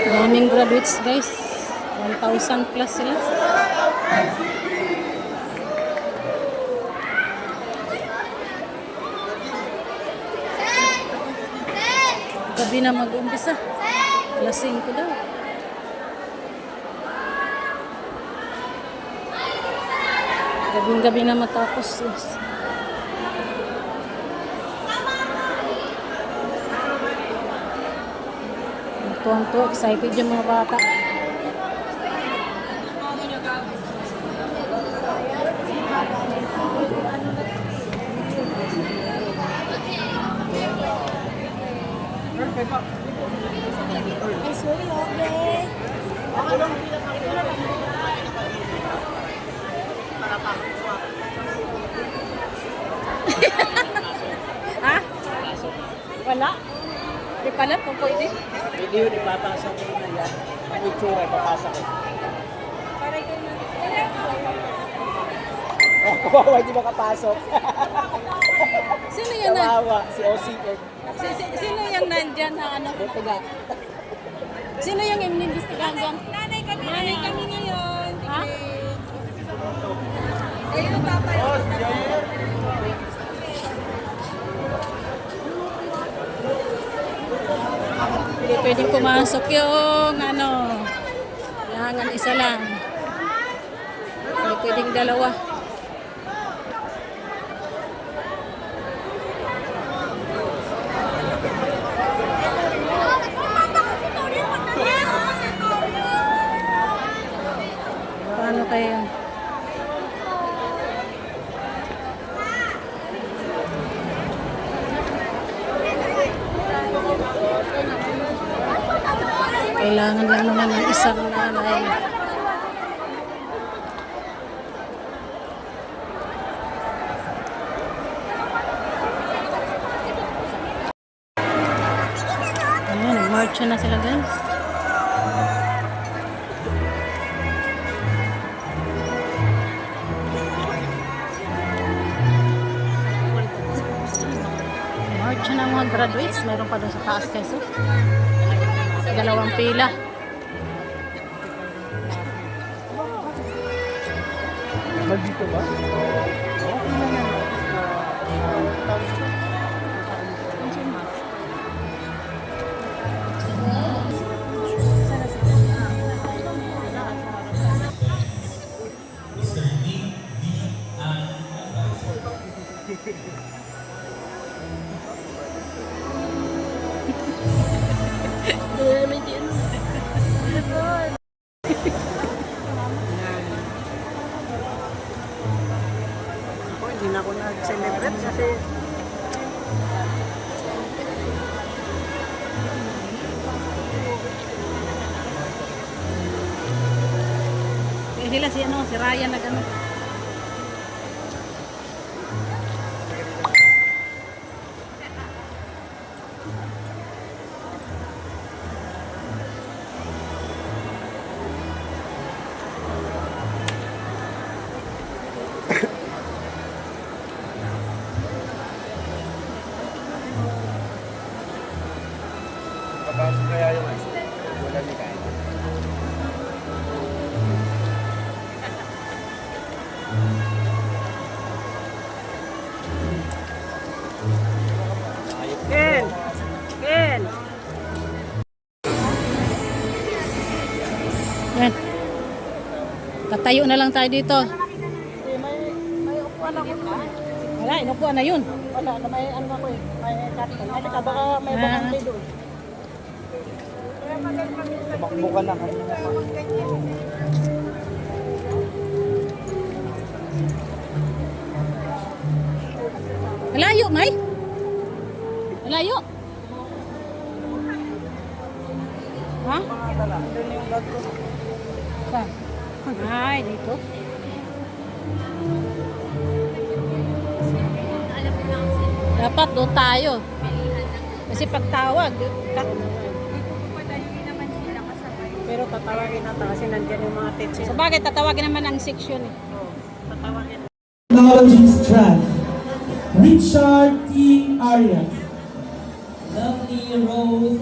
Daming graduates guys. 1,000 plus sila. Gabi na mag-umpisa. Alas 5 daw. Gabing-gabi na matapos. Yes. Tuwang-tuwa, excited yung mga bata. Ay, sorry, okay. Ha? Wala? Di pala po pwede. Hindi yun, ipapasa ko na yan. Ang itsura, ipapasa ko. Oh, kawawa, hindi makapasok. Sino yan na? Kawawa, si OCN. Sino yung nandyan na ano? Buti nga. Sino yung inimbestigahan dyan? Nanay kami ngayon. Ha? Ayun, papa. Hindi pwedeng pumasok yung ano. Kailangan isa lang. Hindi pwedeng dalawa. Paano kayo? Kailangan lang naman ng isang nanay. Ayan, nag-march na sila guys. March na mga graduates. Meron pa doon sa taas guys. Oh. Dalawang pila. Nandito ba? Hindi na ako nag-celebrate kasi Sila si Ryan na gano'n. papasok kaya yung wala ni Kaya. Ken! Ken! Yan. Tatayo na lang tayo dito. May upuan ako na. Wala, inupuan na yun. Wala, may ano ako eh. May karton. May baka may bakante doon. Tumakbo ka na. Malayo, May? Malayo? Ha? Doon yung bag ko. Saan? Ay, dito. Dapat doon tayo. Kasi pagtawag, Pero tatawagin natin kasi nandyan yung mga teacher. sa bagay, tatawagin naman ang section eh. Tatawagin. Technology Strand, Richard T. Arias. Lovely Rose